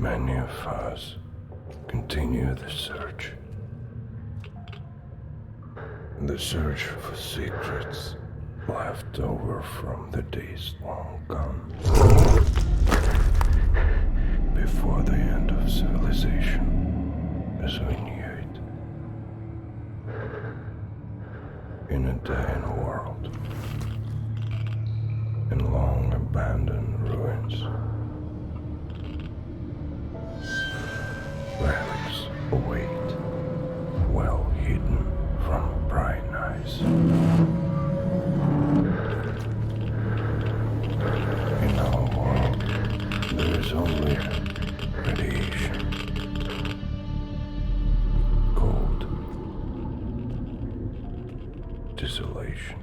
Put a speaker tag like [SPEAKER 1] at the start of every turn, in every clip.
[SPEAKER 1] Many of us continue the search. The search for secrets left over from the days long gone. Before the end of civilization as we knew it. In a dying world. In long abandoned ruins. Relics await, well hidden from prying eyes. In our world, there is only radiation, cold, desolation,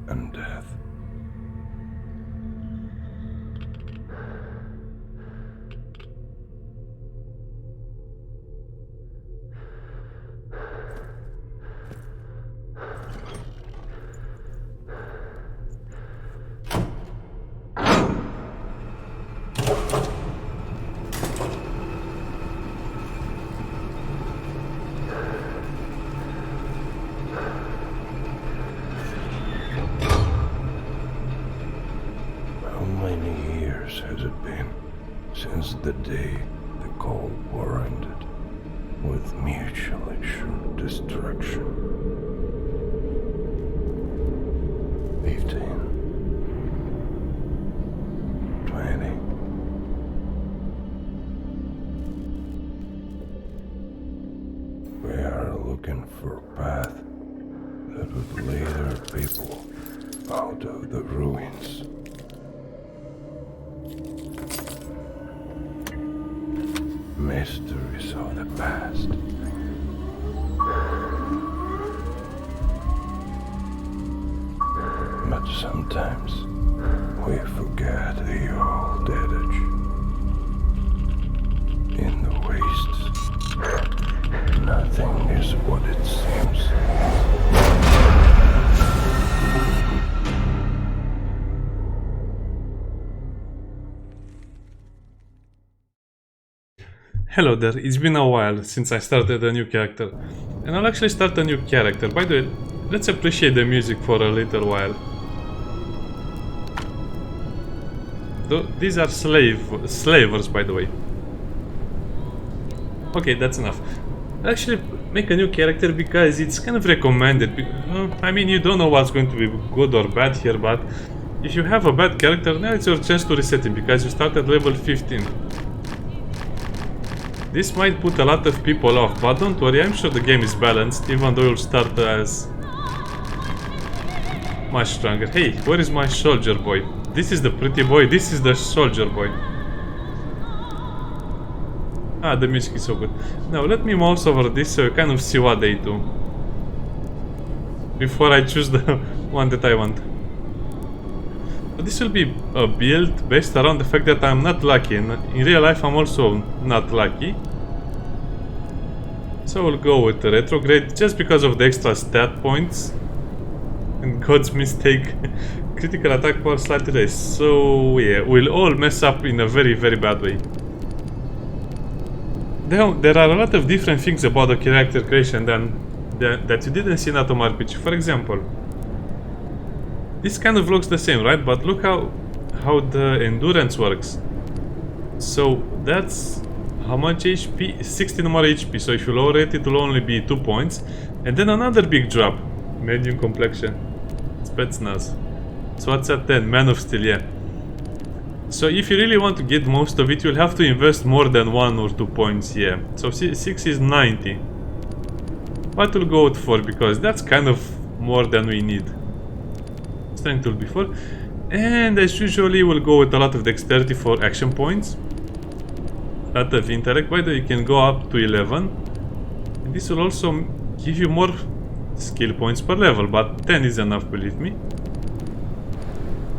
[SPEAKER 1] and death. Has it been since the day the Cold War ended with mutually assured destruction? 15, 20. We are looking for a path that would lead our people out of the ruins. Mysteries of the past. But sometimes we forget the old adage. In the wastes, nothing is what it seems.
[SPEAKER 2] Hello there, it's been a while since I started a new character. And I'll actually start a new character. By the way, let's appreciate the music for a little while. These are slavers, by the way. Okay, that's enough. I'll actually make a new character because it's kind of recommended. I mean, you don't know what's going to be good or bad here, but if you have a bad character, now it's your chance to reset him because you start at level 15. This might put a lot of people off, but don't worry, I'm sure the game is balanced, even though you'll start as much stronger. Hey, where is my soldier boy? This is the pretty boy, this is the soldier boy. Ah, the music is so good. Now, let me mouse over this so you kind of see what they do. Before I choose the one that I want. So this will be a build based around the fact that I'm not lucky. In real life, I'm also not lucky. So we'll go with the retrograde just because of the extra stat points. And God's mistake. Critical attack power slightly raised. So yeah, we'll all mess up in a very, very bad way. There are a lot of different things about the character creation that you didn't see in Atom RPG. For example, this kind of looks the same, right? But look how the endurance works. So that's how much HP? 16 more HP. So if you lower it, it will only be 2 points. And then another big drop. Medium complexion. Spetsnaz. So what's at 10? Man of Steel, yeah. So if you really want to get most of it, you'll have to invest more than 1 or 2 points, yeah. So 6 is 90. But we'll go with 4 because that's kind of more than we need. Strength will be 4. And as usually, we'll go with a lot of dexterity for action points. A lot of intellect. By the way, you can go up to 11. And this will also give you more skill points per level, but 10 is enough, believe me.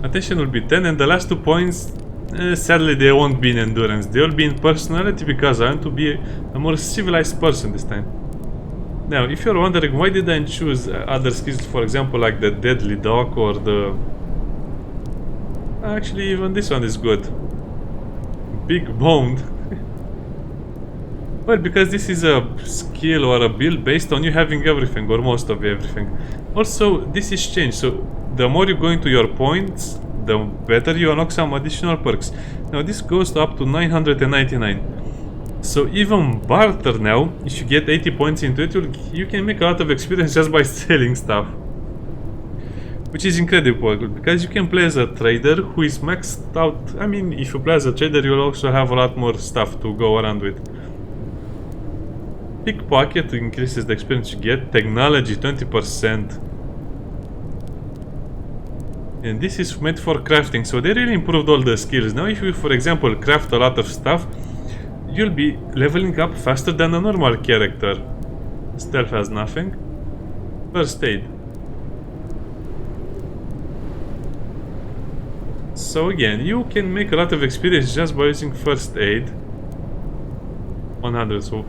[SPEAKER 2] Attention will be 10, and the last 2 points, sadly they won't be in endurance. They will be in personality because I want to be a more civilized person this time. Now, if you're wondering why did I choose other skills, for example, like the Deadly Dog or the... Actually, even this one is good. big boned. Well, because this is a skill or a build based on you having everything, or most of everything. Also, this is changed, so the more you go into your points, the better you unlock some additional perks. Now this goes up to 999. So even barter now, if you get 80 points into it, you can make a lot of experience just by selling stuff. Which is incredible, because you can play as a trader who is maxed out. I mean, if you play as a trader, you'll also have a lot more stuff to go around with. Pickpocket increases the experience you get. Technology 20%. And this is made for crafting, so they really improved all the skills. Now if you, for example, craft a lot of stuff, you'll be leveling up faster than a normal character. Stealth has nothing. First aid. So again, you can make a lot of experience just by using first aid. 100, so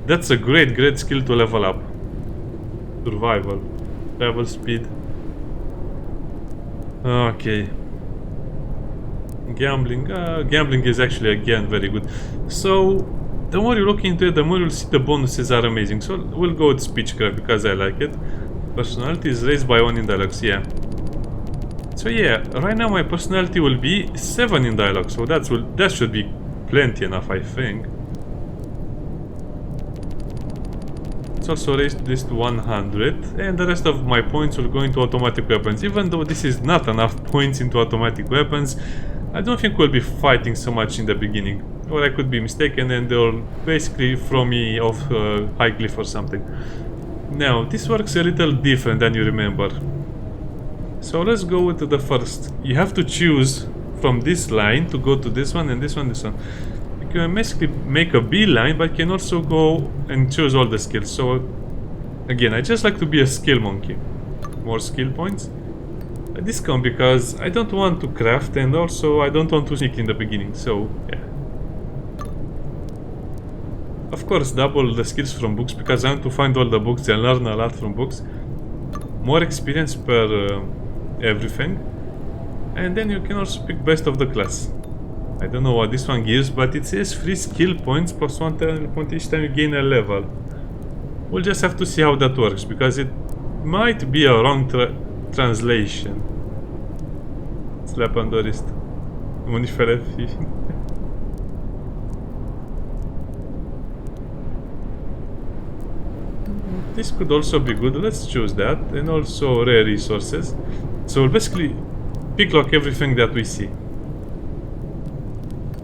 [SPEAKER 2] that's a great skill to level up. Survival. Travel speed. Okay. Gambling. Gambling is actually again very good. So the more you look into it, the more you'll see the bonuses are amazing. So we'll go with speechcraft because I like it. Personality is raised by 1 in dialogues, yeah. So yeah, right now my personality will be 7 in dialogue, so that should be plenty enough, I think. It's also raised this to 100, and the rest of my points will go into automatic weapons. Even though this is not enough points into automatic weapons, I don't think we'll be fighting so much in the beginning. Or I could be mistaken and they'll basically throw me off a high cliff or something. Now, this works a little different than you remember. So let's go with the first. You have to choose from this line to go to this one and this one, this one. You can basically make a B line, but you can also go and choose all the skills. So again, I just like to be a skill monkey. More skill points. A discount because I don't want to craft and also I don't want to sneak in the beginning. So yeah. Of course, double the skills from books because I want to find all the books and learn a lot from books. More experience per everything. And then you can also pick best of the class. I don't know what this one gives, but it says free skill points plus 1 talent point each time you gain a level. We'll just have to see how that works because it might be a wrong translation. Slap on the wrist. This could also be good, let's choose that, and also rare resources. So we'll basically picklock everything that we see.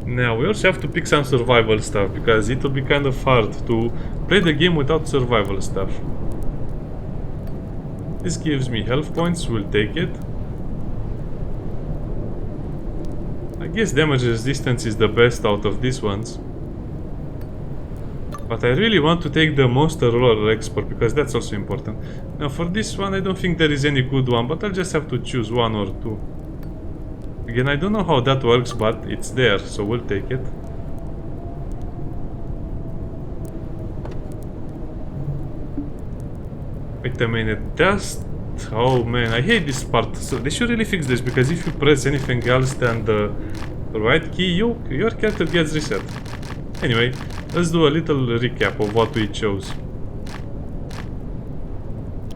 [SPEAKER 2] Now we also have to pick some survival stuff, because it will be kind of hard to play the game without survival stuff. This gives me health points, we'll take it. I guess damage resistance is the best out of these ones. But I really want to take the Monster Roller Export because that's also important. Now for this one I don't think there is any good one, but I'll just have to choose one or two. Again, I don't know how that works, but it's there, so we'll take it. Wait a minute, that's... Oh man, I hate this part. So they should really fix this, because if you press anything else than the right key, your character gets reset. Anyway, let's do a little recap of what we chose.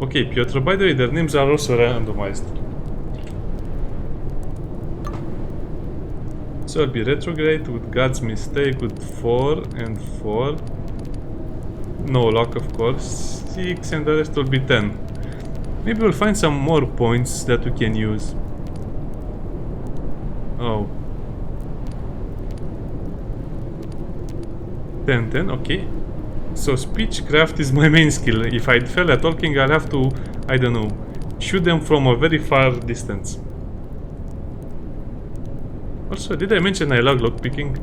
[SPEAKER 2] Okay, Piotr, by the way, their names are also randomized. So it'll be retrograde with God's mistake with 4 and 4. No luck, of course. 6 and the rest will be 10. Maybe we'll find some more points that we can use. Oh. 10, okay. So speechcraft is my main skill. If I fail at talking, I'll have to, I don't know, shoot them from a very far distance. Also, did I mention I love lockpicking?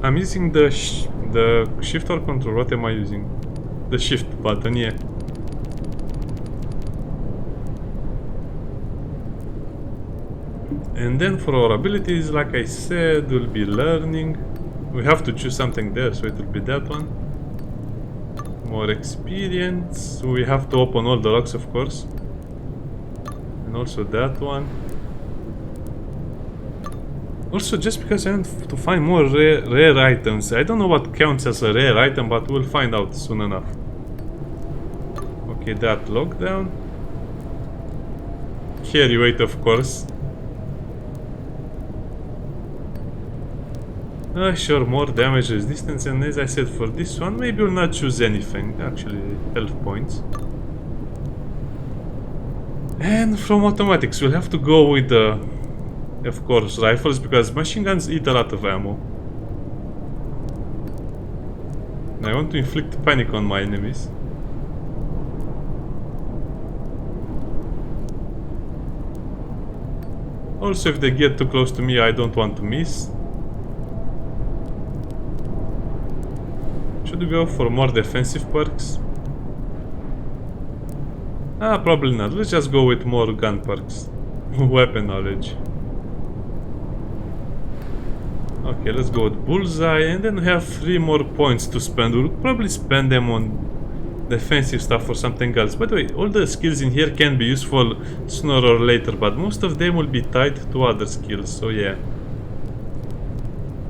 [SPEAKER 2] I'm using the shift or control. What am I using? The shift button, yeah. And then for our abilities, like I said, we'll be learning. We have to choose something there, so it will be that one. More experience. We have to open all the locks, of course. And also that one. Also, just because I want to find more rare items. I don't know what counts as a rare item, but we'll find out soon enough. Okay, that lockdown. Carry weight, of course. Sure, more damage resistance, and as I said, for this one, maybe we'll not choose anything. Actually, health points. And from automatics, we'll have to go with the, of course, rifles, because machine guns eat a lot of ammo. And I want to inflict panic on my enemies. Also, if they get too close to me, I don't want to miss. Should we go for more defensive perks? Probably not. Let's just go with more gun perks. Weapon knowledge. Okay, let's go with bullseye, and then we have 3 more points to spend. We'll probably spend them on defensive stuff or something else. By the way, all the skills in here can be useful sooner or later, but most of them will be tied to other skills, so yeah.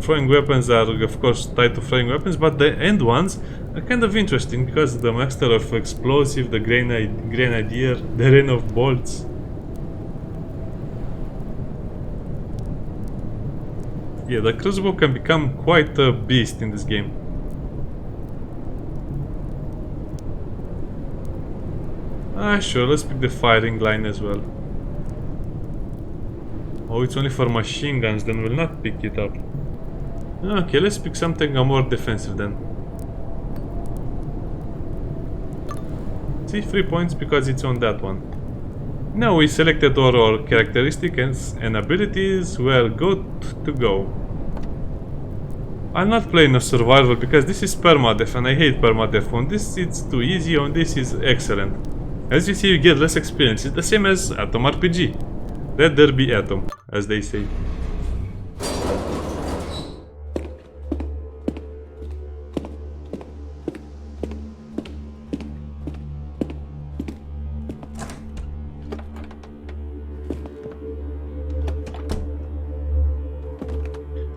[SPEAKER 2] Throwing weapons are, of course, tied to throwing weapons, but the end ones are kind of interesting because the Master of Explosive, the Grenadier, the Rain of Bolts. Yeah, the crossbow can become quite a beast in this game. Sure, let's pick the firing line as well. Oh, it's only for machine guns, then we'll not pick it up. Okay, let's pick something more defensive then. See, 3 points because it's on that one. Now we selected all our characteristics and abilities, we're good to go. I'm not playing a survival because this is permadeath and I hate permadeath. On this it's too easy, on this is excellent. As you see, you get less experience. It's the same as Atom RPG. Let there be Atom, as they say.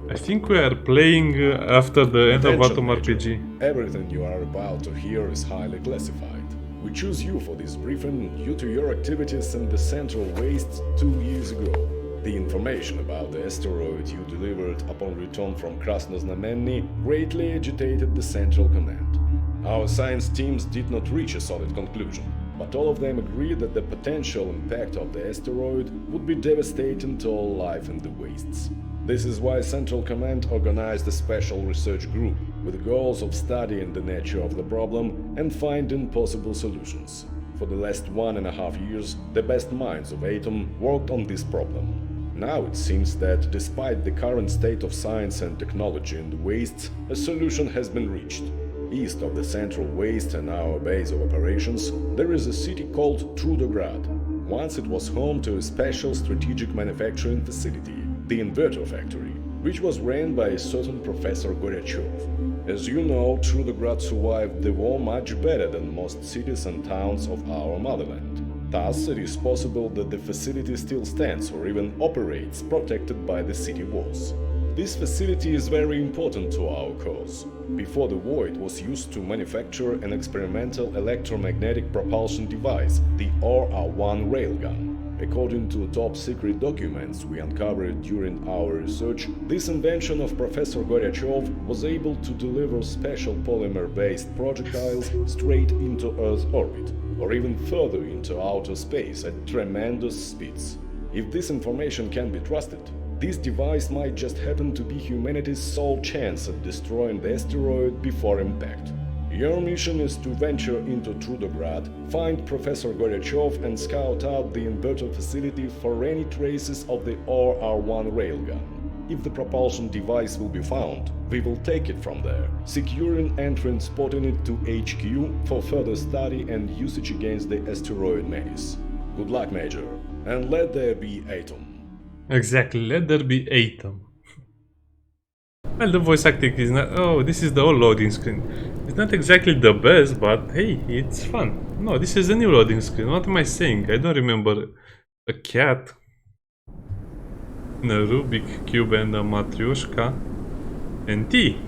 [SPEAKER 2] I think we are playing after the end of Atom RPG.
[SPEAKER 3] Everything you are about to hear is highly classified. We choose you for this briefing due to your activities in the Central Waste 2 years ago. The information about the asteroid you delivered upon return from Krasnoznamenny greatly agitated the Central Command. Our science teams did not reach a solid conclusion, but all of them agreed that the potential impact of the asteroid would be devastating to all life in the wastes. This is why Central Command organized a special research group with goals of studying the nature of the problem and finding possible solutions. For the last 1.5 years, the best minds of Atom worked on this problem. Now it seems that, despite the current state of science and technology in the wastes, a solution has been reached. East of the Central Waste and our base of operations, there is a city called Trudograd. Once it was home to a special strategic manufacturing facility, the Inverter Factory, which was ran by a certain Professor Goryachev. As you know, Trudograd survived the war much better than most cities and towns of our motherland. Thus, it is possible that the facility still stands or even operates protected by the city walls. This facility is very important to our cause. Before the war, it was used to manufacture an experimental electromagnetic propulsion device, the RR-1 railgun. According to top-secret documents we uncovered during our research, this invention of Professor Goryachev was able to deliver special polymer-based projectiles straight into Earth's orbit, or even further into outer space at tremendous speeds. If this information can be trusted, this device might just happen to be humanity's sole chance at destroying the asteroid before impact. Your mission is to venture into Trudograd, find Professor Goryachev and scout out the inverter facility for any traces of the RR-1 railgun. If the propulsion device will be found, we will take it from there, securing and transporting it to HQ for further study and usage against the asteroid menace. Good luck, Major, and let there be Atom.
[SPEAKER 2] Exactly, let there be Atom. Well, the voice acting is not... Oh, this is the old loading screen. It's not exactly the best, but hey, it's fun. No, this is the new loading screen. What am I saying? I don't remember. A cat. a Rubik cube and a Matryoshka. And tea.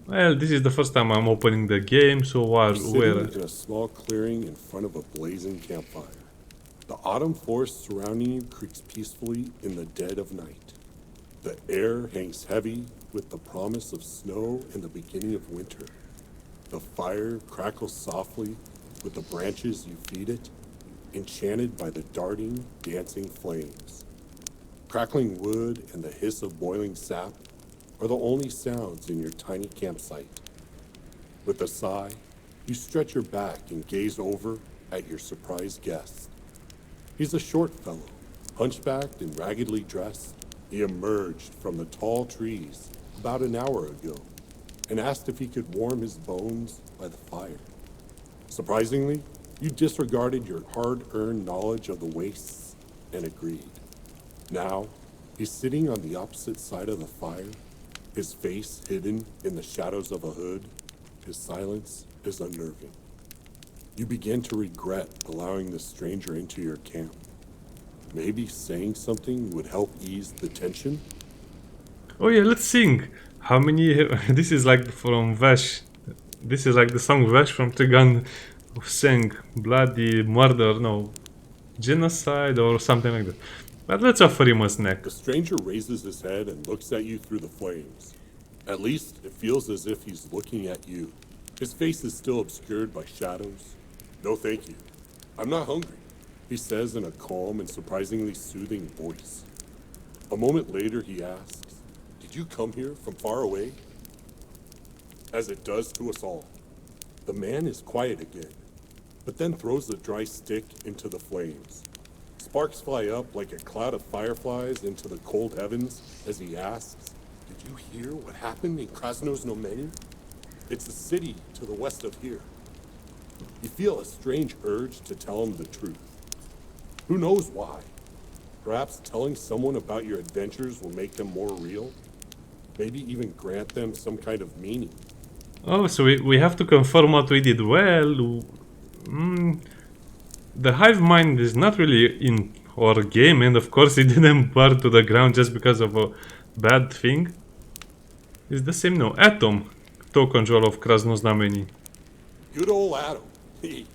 [SPEAKER 2] Well, this is the first time I'm opening the game, so
[SPEAKER 4] We're
[SPEAKER 2] where?
[SPEAKER 4] sitting in a small clearing in front of a blazing campfire. The autumn forest surrounding you creaks peacefully in the dead of night. The air hangs heavy with the promise of snow and the beginning of winter. The fire crackles softly with the branches you feed it, enchanted by the darting, dancing flames. Crackling wood and the hiss of boiling sap are the only sounds in your tiny campsite. With a sigh, you stretch your back and gaze over at your surprised guest. He's a short fellow, hunchbacked and raggedly dressed. He emerged from the tall trees about an hour ago and asked if he could warm his bones by the fire. Surprisingly, you disregarded your hard-earned knowledge of the wastes and agreed. Now, he's sitting on the opposite side of the fire, his face hidden in the shadows of a hood. His silence is unnerving. You begin to regret allowing the stranger into your camp. Maybe saying something would help ease the tension?
[SPEAKER 2] Oh yeah, let's sing. How many? This is like from Vash. This is like the song Vash from Trigun sang. Bloody murder, no, genocide or something like that. But let's offer him a snack.
[SPEAKER 4] The stranger raises his head and looks at you through the flames. At least it feels as if he's looking at you. His face is still obscured by shadows. No, thank you. I'm not hungry, he says in a calm and surprisingly soothing voice. A moment later, he asks, "Did you come here from far away?" As it does to us all. The man is quiet again, but then throws a dry stick into the flames. Sparks fly up like a cloud of fireflies into the cold heavens as he asks, "Did you hear what happened in Krasnoznameni? It's a city to the west of here." You feel a strange urge to tell him the truth. Who knows why? Perhaps telling someone about your adventures will make them more real? Maybe even grant them some kind of meaning.
[SPEAKER 2] Oh, so we have to confirm what we did well. The hive mind is not really in our game, and of course it didn't burn to the ground just because of a bad thing. It's the same now. Atom, toe control of Krasnoznameni.
[SPEAKER 4] Good old Adam. Hey,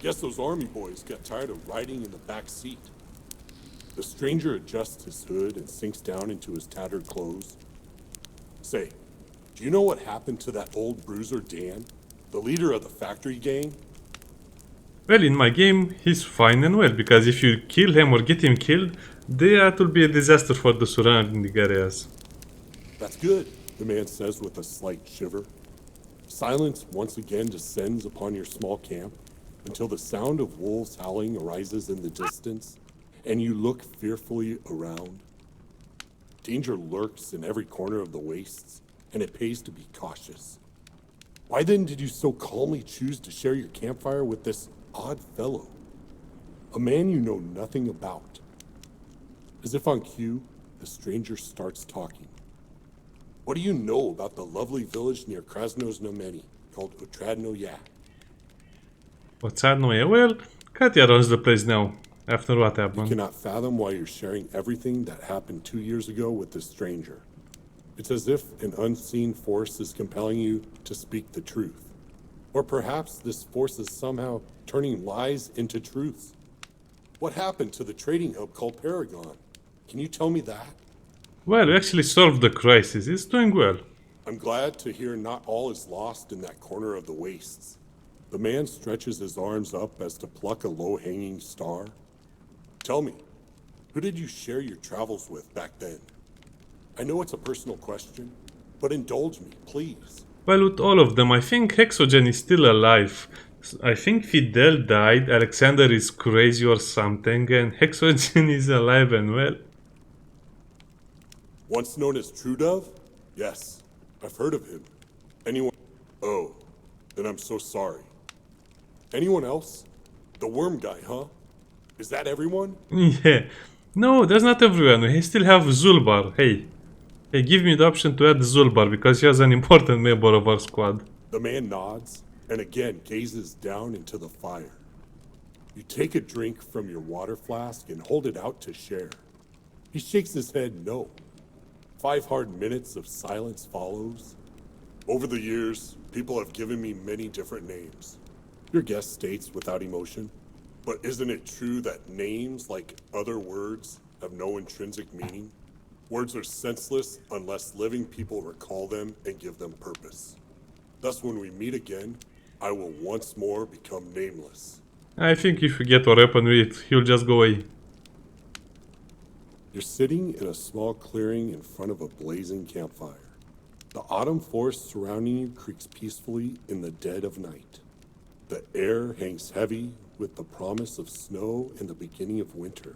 [SPEAKER 4] guess those army boys got tired of riding in the back seat. The stranger adjusts his hood and sinks down into his tattered clothes. Say, do you know what happened to that old bruiser Dan, the leader of the factory gang?
[SPEAKER 2] Well, in my game, he's fine and well, because if you kill him or get him killed, that will be a disaster for the surrounding areas.
[SPEAKER 4] That's good, the man says with a slight shiver. Silence once again descends upon your small camp until the sound of wolves howling arises in the distance, and you look fearfully around. Danger lurks in every corner of the wastes, and it pays to be cautious. Why then did you so calmly choose to share your campfire with this odd fellow? A man you know nothing about. As if on cue, the stranger starts talking. What do you know about the lovely village near Krasnoznameni called Utradnoyak?
[SPEAKER 2] What's that noise? Well, Katya runs the place now, after what
[SPEAKER 4] You
[SPEAKER 2] happened.
[SPEAKER 4] cannot fathom why you're sharing everything that happened 2 years ago with this stranger. It's as if an unseen force is compelling you to speak the truth. Or perhaps this force is somehow turning lies into truths. What happened to the trading hub called Paragon? Can you tell me that?
[SPEAKER 2] Well, we actually solved the crisis. It's doing well.
[SPEAKER 4] I'm glad to hear not all is lost in that corner of the wastes. The man stretches his arms up as to pluck a low-hanging star. Tell me, who did you share your travels with back then? I know it's a personal question, but indulge me, please.
[SPEAKER 2] Well, with all of them, I think Hexogen is still alive. I think Fidel died, Alexander is crazy or something, and Hexogen is alive and well.
[SPEAKER 4] Once known as Trudograd? Yes, I've heard of him. Anyone? Oh, then I'm so sorry. Anyone else? The worm guy, huh? Is that everyone?
[SPEAKER 2] Yeah. No, that's not everyone. We still have Zulbar. Hey, give me the option to add Zulbar, because he is an important member of our squad.
[SPEAKER 4] The man nods and again gazes down into the fire. You take a drink from your water flask and hold it out to share. He shakes his head no. 5 hard minutes of silence follows. Over the years, people have given me many different names. Your guest states without emotion. But isn't it true that names, like other words, have no intrinsic meaning? Words are senseless unless living people recall them and give them purpose. Thus, when we meet again, I will once more become nameless.
[SPEAKER 2] I think if you get what happened with it, he'll just go away.
[SPEAKER 4] You're sitting in a small clearing in front of a blazing campfire. The autumn forest surrounding you creaks peacefully in the dead of night. The air hangs heavy with the promise of snow and the beginning of winter.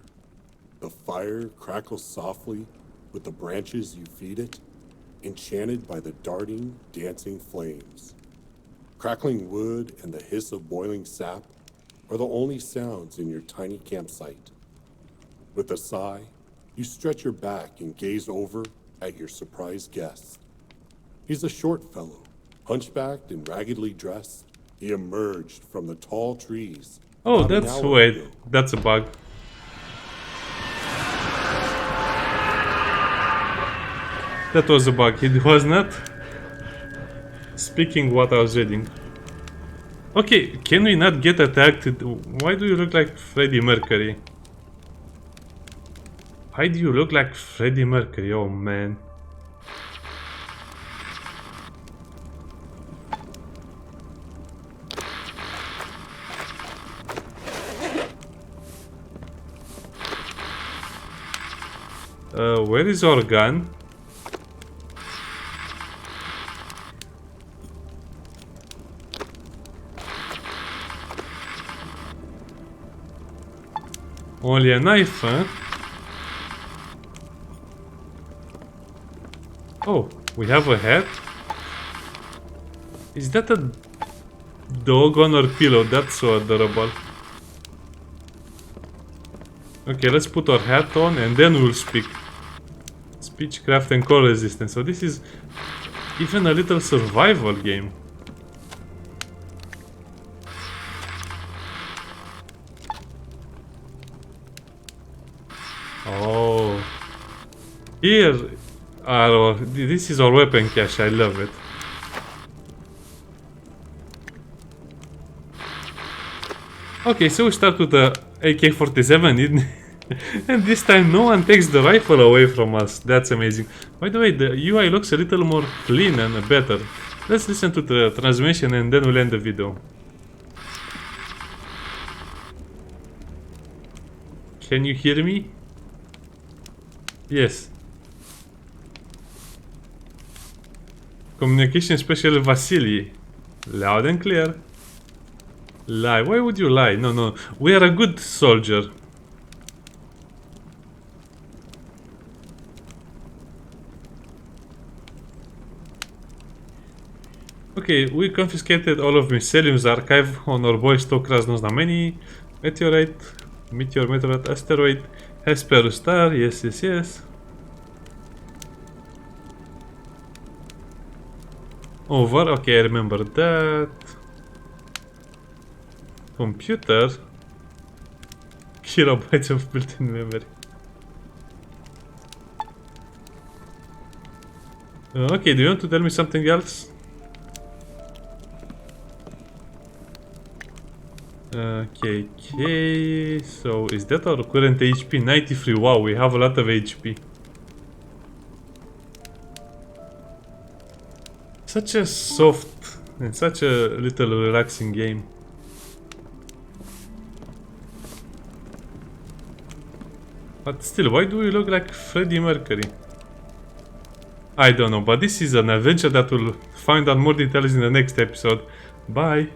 [SPEAKER 4] The fire crackles softly with the branches you feed it, enchanted by the darting, dancing flames. Crackling wood and the hiss of boiling sap are the only sounds in your tiny campsite. With a sigh, you stretch your back and gaze over at your surprised guest. He's a short fellow, hunchbacked and raggedly dressed. He emerged from the tall trees.
[SPEAKER 2] Oh,
[SPEAKER 4] about an
[SPEAKER 2] that's...
[SPEAKER 4] hour
[SPEAKER 2] wait,
[SPEAKER 4] ago.
[SPEAKER 2] that's a bug. That was a bug, it was not speaking what I was reading. Okay, can we not get attacked? Why do you look like Freddie Mercury? Why do you look like Freddie Mercury? Oh man. Where is our gun? Only a knife, huh? Oh, we have a hat? Is that a dog on our pillow? That's so adorable. Okay, let's put our hat on and then we'll speak. Speechcraft and call resistance. So this is even a little survival game. Oh. Here are our... This is our weapon cache. I love it. Okay, so we start with the AK-47, and this time no one takes the rifle away from us. That's amazing. By the way, the UI looks a little more clean and better. Let's listen to the transmission and then we'll end the video. Can you hear me? Yes. Communication Specialist Vasily. Loud and clear. Lie. Why would you lie? No, no. We are a good soldier. Okay, we confiscated all of Mycelium's archive on our boy Stokrazno Znameni. Meteorite, meteorite, asteroid, Hesperus star, yes, yes, yes. Over, okay, I remember that. Computer. Kilobytes of built-in memory. Okay, do you want to tell me something else? Okay, so is that our current HP? 93, wow, we have a lot of HP. Such a soft and such a little relaxing game. But still, why do we look like Freddie Mercury? I don't know, but this is an adventure that we'll find out more details in the next episode. Bye!